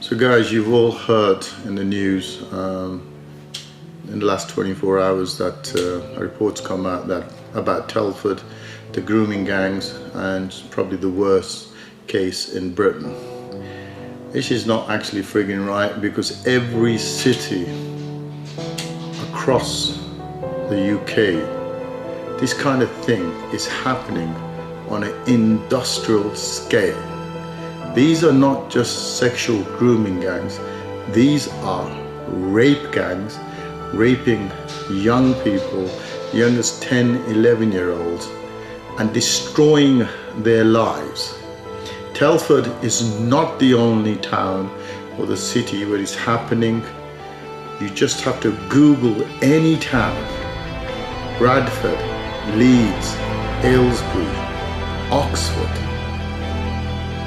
So guys, you've all heard in the news in the last 24 hours that reports come out that about Telford, the grooming gangs, and probably the worst case in Britain. This is not actually frigging right, because every city across the UK, this kind of thing is happening on an industrial scale. These are not just sexual grooming gangs, these are rape gangs, raping young people, young as 10, 11-year-olds, and destroying their lives. Telford is not the only town or the city where it's happening. You just have to Google any town: Bradford, Leeds, Aylesbury, Oxford,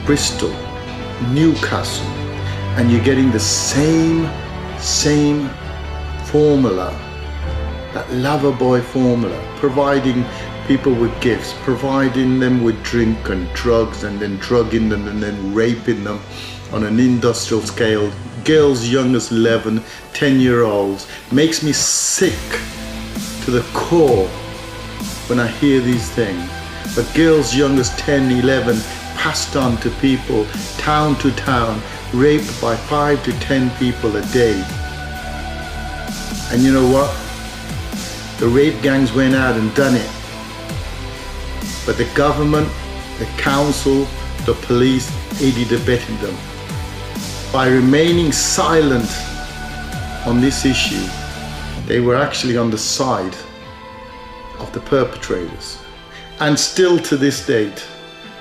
Bristol, Newcastle, and you're getting the same formula, that lover boy formula, providing people with gifts, providing them with drink and drugs, and then drugging them and then raping them on an industrial scale. Girls young as 11, 10-year-olds. Makes me sick to the core when I hear these things. But girls young as 10, 11, passed on to people, town to town, raped by 5 to 10 people a day. And you know what? The rape gangs went out and done it. But the government, the council, the police aided and abetted them. By remaining silent on this issue, they were actually on the side of the perpetrators. And still to this date,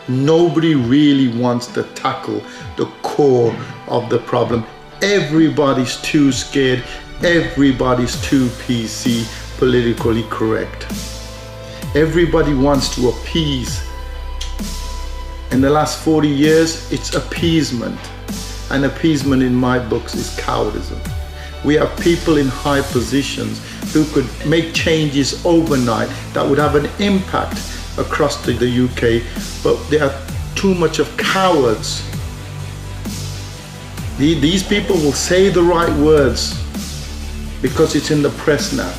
nobody really wants to tackle the core of the problem. Everybody's too scared. Everybody's too PC, politically correct. Everybody wants to appease. In the last 40 years, it's appeasement. And appeasement in my books is cowardice. We have people in high positions who could make changes overnight that would have an impact across the UK, but there are too much of cowards. These people will say the right words because it's in the press now,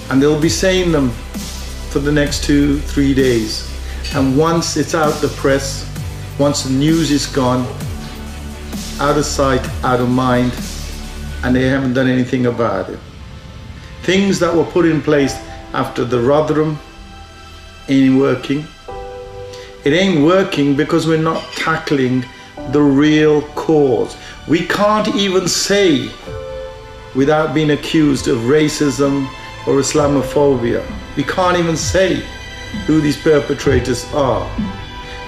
and they'll be saying them for the next 2-3 days, and once it's out the press, once the news is gone, out of sight, out of mind, and they haven't done anything about it. Things that were put in place after the Rotherham ain't working. It ain't working because we're not tackling the real cause. We can't even say, without being accused of racism or Islamophobia, we can't even say who these perpetrators are.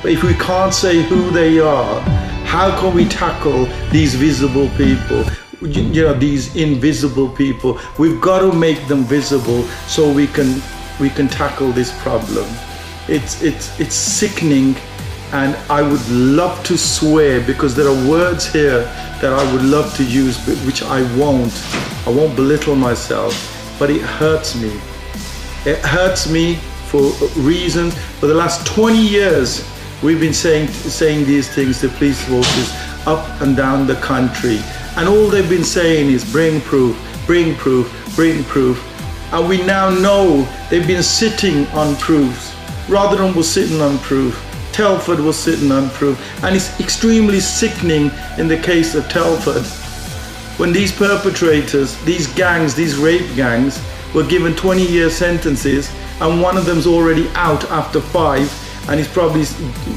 But if we can't say who they are, how can we tackle these visible people? You know, these invisible people. We've got to make them visible so we can tackle this problem. It's sickening, and I would love to swear, because there are words here that I would love to use, but which I won't. I won't belittle myself, but it hurts me. It hurts me for reasons. For the last 20 years, we've been saying these things to police forces up and down the country, and all they've been saying is bring proof, bring proof, bring proof. And we now know they've been sitting on proofs. Rotherham was sitting on proof. Telford was sitting on proof. And it's extremely sickening in the case of Telford, when these perpetrators, these gangs, these rape gangs, were given 20-year sentences, and one of them's already out after 5, and he's probably,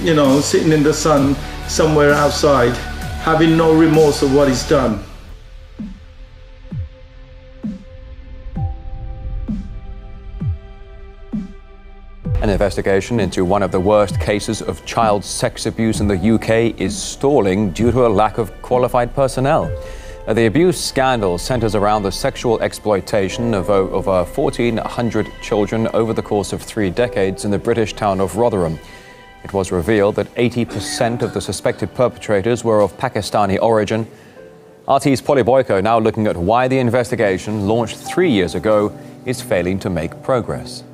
you know, sitting in the sun somewhere outside, having no remorse of what he's done. An investigation into one of the worst cases of child sex abuse in the UK is stalling due to a lack of qualified personnel. The abuse scandal centres around the sexual exploitation of over 1,400 children over the course of 3 decades in the British town of Rotherham. It was revealed that 80% of the suspected perpetrators were of Pakistani origin. RT's Polly Boyko now looking at why the investigation, launched 3 years ago, is failing to make progress.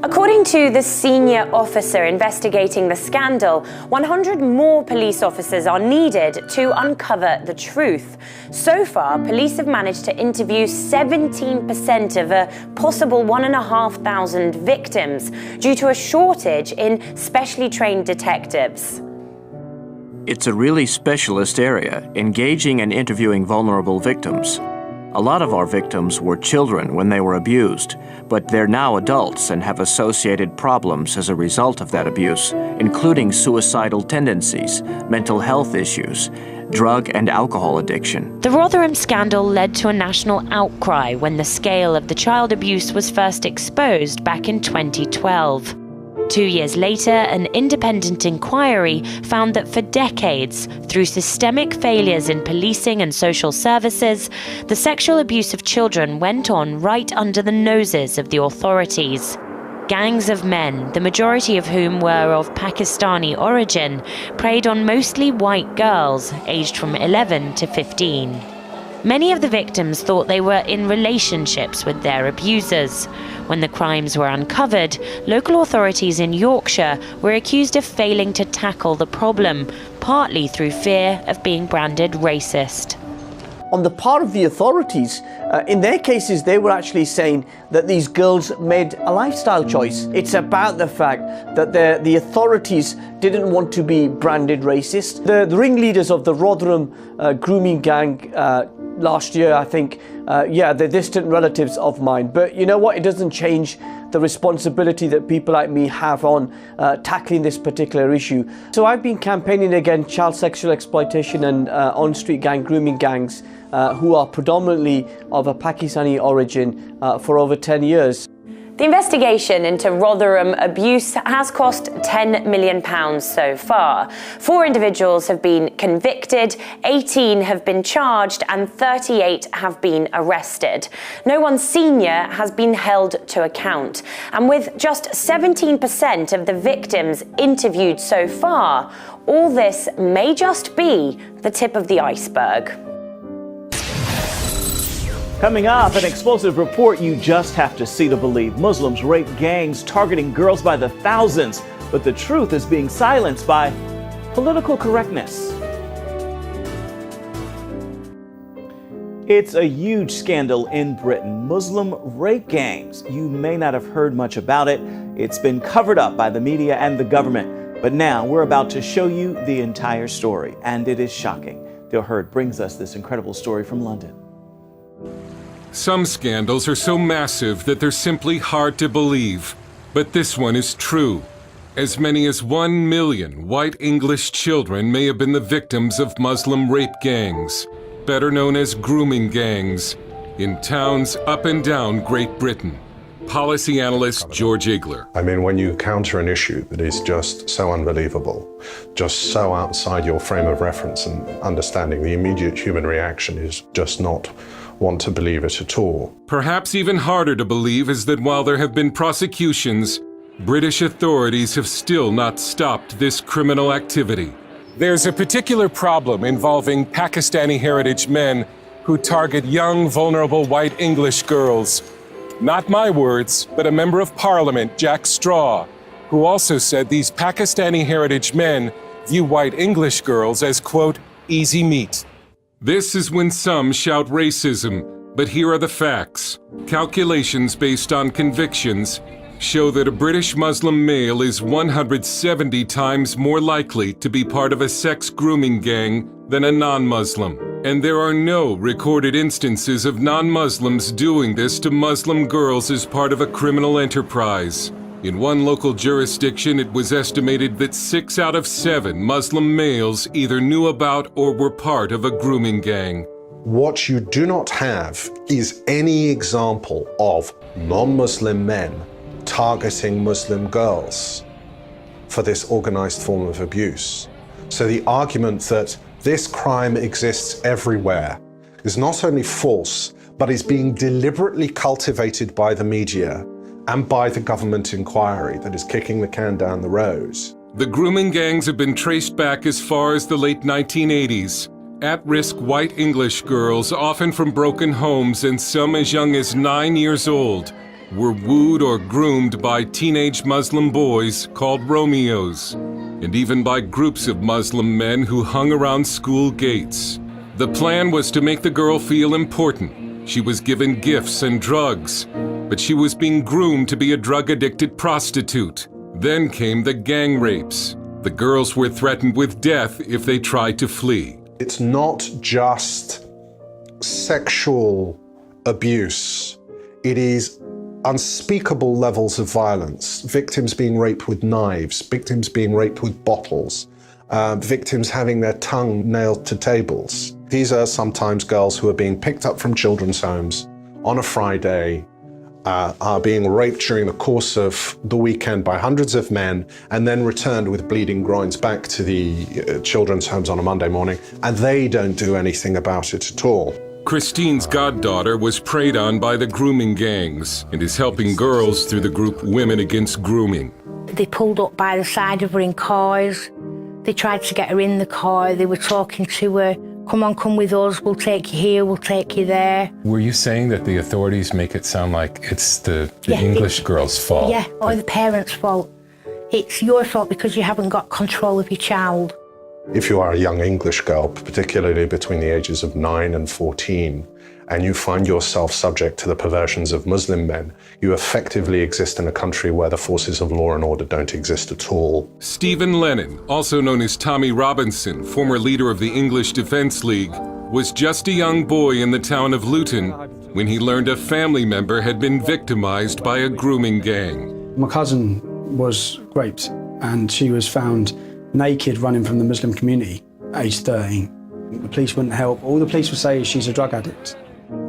According to the senior officer investigating the scandal, 100 more police officers are needed to uncover the truth. So far, police have managed to interview 17% of a possible 1,500 victims due to a shortage in specially trained detectives. It's a really specialist area, engaging and interviewing vulnerable victims. A lot of our victims were children when they were abused, but they're now adults and have associated problems as a result of that abuse, including suicidal tendencies, mental health issues, drug and alcohol addiction. The Rotherham scandal led to a national outcry when the scale of the child abuse was first exposed back in 2012. 2 years later, an independent inquiry found that for decades, through systemic failures in policing and social services, the sexual abuse of children went on right under the noses of the authorities. Gangs of men, the majority of whom were of Pakistani origin, preyed on mostly white girls aged from 11 to 15. Many of the victims thought they were in relationships with their abusers. When the crimes were uncovered, local authorities in Yorkshire were accused of failing to tackle the problem, partly through fear of being branded racist. On the part of the authorities, in their cases, they were actually saying that these girls made a lifestyle choice. It's about the fact that the authorities didn't want to be branded racist. The ringleaders of the Rotherham grooming gang last year, I think, they're distant relatives of mine. But you know what? It doesn't change the responsibility that people like me have on tackling this particular issue. So I've been campaigning against child sexual exploitation and on-street gang grooming gangs who are predominantly of a Pakistani origin for over 10 years. The investigation into Rotherham abuse has cost £10 million so far. 4 individuals have been convicted, 18 have been charged, and 38 have been arrested. No one senior has been held to account. And with just 17% of the victims interviewed so far, all this may just be the tip of the iceberg. Coming up, an explosive report you just have to see to believe. Muslims rape gangs targeting girls by the thousands, but the truth is being silenced by political correctness. It's a huge scandal in Britain. Muslim rape gangs. You may not have heard much about it. It's been covered up by the media and the government. But now we're about to show you the entire story, and it is shocking. Dale Hurd brings us this incredible story from London. Some scandals are so massive that they're simply hard to believe. But this one is true. As many as 1 million white English children may have been the victims of Muslim rape gangs, better known as grooming gangs, in towns up and down Great Britain. Policy analyst George Igler. I mean, when you counter an issue that is just so unbelievable, just so outside your frame of reference and understanding, the immediate human reaction is just not want to believe it at all. Perhaps even harder to believe is that while there have been prosecutions, British authorities have still not stopped this criminal activity. There's a particular problem involving Pakistani heritage men who target young, vulnerable white English girls. Not my words, but a member of Parliament, Jack Straw, who also said these Pakistani heritage men view white English girls as, quote, easy meat. This is when some shout racism, but here are the facts. Calculations based on convictions show that a British Muslim male is 170 times more likely to be part of a sex grooming gang than a non-Muslim. And there are no recorded instances of non-Muslims doing this to Muslim girls as part of a criminal enterprise. In one local jurisdiction, it was estimated that 6 out of 7 Muslim males either knew about or were part of a grooming gang. What you do not have is any example of non-Muslim men targeting Muslim girls for this organized form of abuse. So the argument that this crime exists everywhere is not only false, but is being deliberately cultivated by the media and by the government inquiry that is kicking the can down the road. The grooming gangs have been traced back as far as the late 1980s. At-risk white English girls, often from broken homes and some as young as 9 years old, were wooed or groomed by teenage Muslim boys called Romeos, and even by groups of Muslim men who hung around school gates. The plan was to make the girl feel important. She was given gifts and drugs, but she was being groomed to be a drug-addicted prostitute. Then came the gang rapes. The girls were threatened with death if they tried to flee. It's not just sexual abuse. It is unspeakable levels of violence. Victims being raped with knives, victims being raped with bottles, victims having their tongue nailed to tables. These are sometimes girls who are being picked up from children's homes on a Friday, are being raped during the course of the weekend by hundreds of men, and then returned with bleeding groins back to the children's homes on a Monday morning, and they don't do anything about it at all. Christine's goddaughter was preyed on by the grooming gangs and is helping girls through the group Women Against Grooming. They pulled up by the side of her in cars. They tried to get her in the car. They were talking to her. Come on, come with us. We'll take you here. We'll take you there. Were you saying that the authorities make it sound like it's the English girl's fault? Yeah, or the parents' fault. It's your fault because you haven't got control of your child. If you are a young English girl, particularly between the ages of 9 and 14, and you find yourself subject to the perversions of Muslim men, you effectively exist in a country where the forces of law and order don't exist at all. Stephen Lennon, also known as Tommy Robinson, former leader of the English Defence League, was just a young boy in the town of Luton when he learned a family member had been victimized by a grooming gang. My cousin was raped and she was found naked running from the Muslim community, aged 13. The police wouldn't help. All the police would say is she's a drug addict.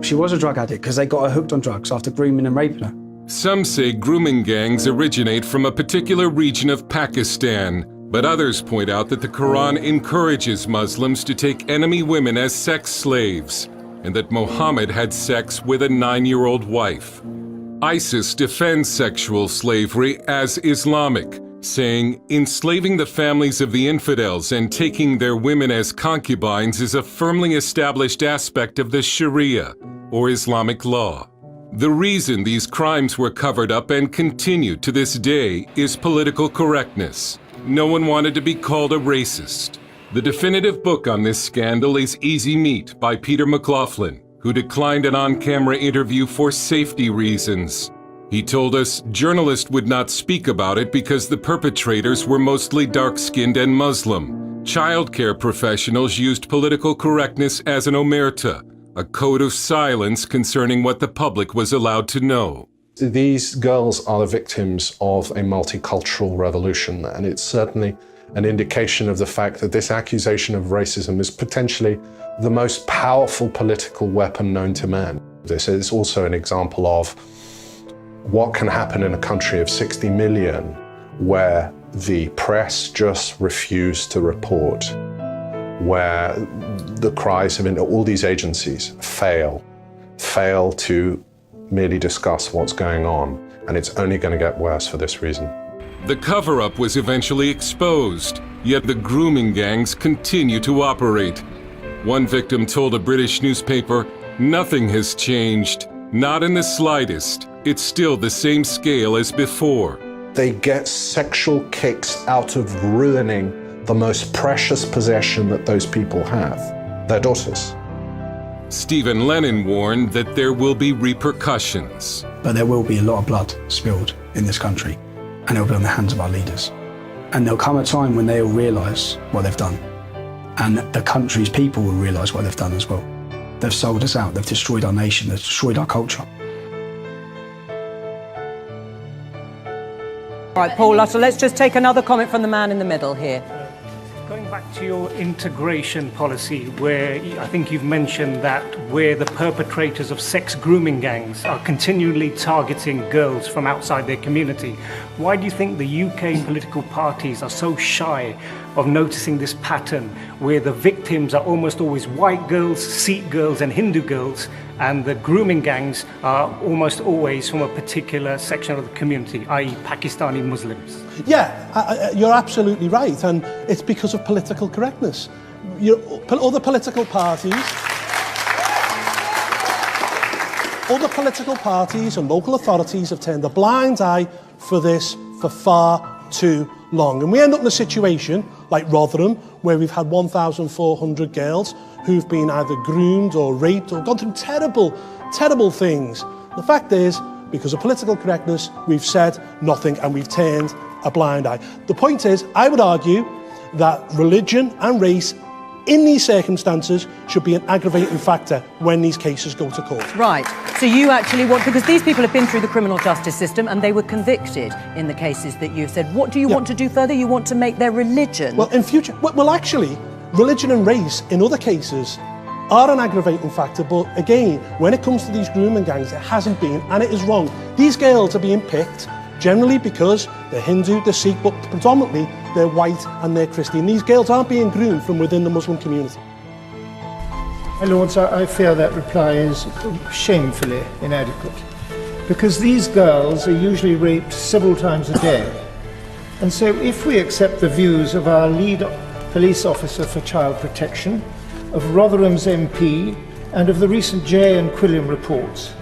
She was a drug addict because they got her hooked on drugs after grooming and raping her. Some say grooming gangs originate from a particular region of Pakistan, but others point out that the Quran encourages Muslims to take enemy women as sex slaves, and that Muhammad had sex with a 9-year-old wife. ISIS defends sexual slavery as Islamic, saying enslaving the families of the infidels and taking their women as concubines is a firmly established aspect of the Sharia, or Islamic law. The reason these crimes were covered up and continue to this day is political correctness. No one wanted to be called a racist. The definitive book on this scandal is Easy Meat by Peter McLaughlin, who declined an on-camera interview for safety reasons. He told us journalists would not speak about it because the perpetrators were mostly dark-skinned and Muslim. Childcare professionals used political correctness as an omerta, a code of silence concerning what the public was allowed to know. These girls are the victims of a multicultural revolution, and it's certainly an indication of the fact that this accusation of racism is potentially the most powerful political weapon known to man. This is also an example of what can happen in a country of 60 million where the press just refuse to report, where the cries of all these agencies fail to merely discuss what's going on, and it's only going to get worse for this reason. The cover-up was eventually exposed, yet the grooming gangs continue to operate. One victim told a British newspaper, "Nothing has changed, not in the slightest. It's still the same scale as before." They get sexual kicks out of ruining the most precious possession that those people have, their daughters. Stephen Lennon warned that there will be repercussions. But there will be a lot of blood spilled in this country, and it'll be on the hands of our leaders. And there'll come a time when they'll realise what they've done. And the country's people will realise what they've done as well. They've sold us out, they've destroyed our nation, they've destroyed our culture. All right, Paul, so let's just take another comment from the man in the middle here. Going back to your integration policy, where I think you've mentioned that where the perpetrators of sex grooming gangs are continually targeting girls from outside their community, why do you think the UK political parties are so shy of noticing this pattern where the victims are almost always white girls, Sikh girls and Hindu girls, and the grooming gangs are almost always from a particular section of the community, i.e. Pakistani Muslims? Yeah, you're absolutely right, and it's because of political correctness. Other political parties Other political parties and local authorities have turned a blind eye for this for far too long. And we end up in a situation like Rotherham, where we've had 1,400 girls who've been either groomed or raped or gone through terrible, terrible things. The fact is, because of political correctness, we've said nothing and we've turned a blind eye. The point is, I would argue that religion and race in these circumstances should be an aggravating factor when these cases go to court. Right. So you actually want, because these people have been through the criminal justice system and they were convicted in the cases that you've said. What do you want to do further? You want to make their religion? Well, in future, well, actually, religion and race in other cases are an aggravating factor, but again, when it comes to these grooming gangs, it hasn't been, and it is wrong. These girls are being picked generally because they're Hindu, they're Sikh, but predominantly they're white and they're Christian. These girls aren't being groomed from within the Muslim community. My Lords, I fear that reply is shamefully inadequate, because these girls are usually raped several times a day. And so if we accept the views of our lead police officer for child protection, of Rotherham's MP, and of the recent Jay and Quilliam reports,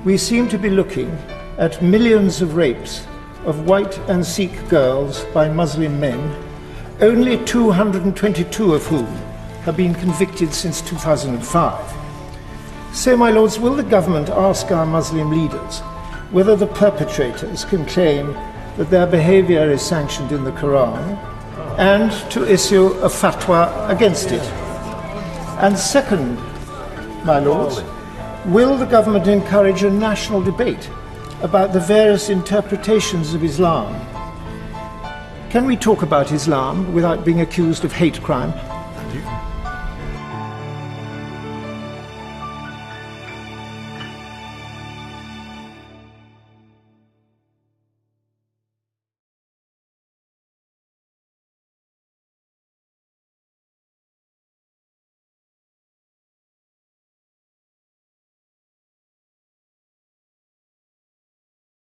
we seem to be looking at millions of rapes of white and Sikh girls by Muslim men, only 222 of whom have been convicted since 2005. So, my Lords, will the government ask our Muslim leaders whether the perpetrators can claim that their behaviour is sanctioned in the Quran, and to issue a fatwa against it? And second, my Lords, will the government encourage a national debate about the various interpretations of Islam? Can we talk about Islam without being accused of hate crime?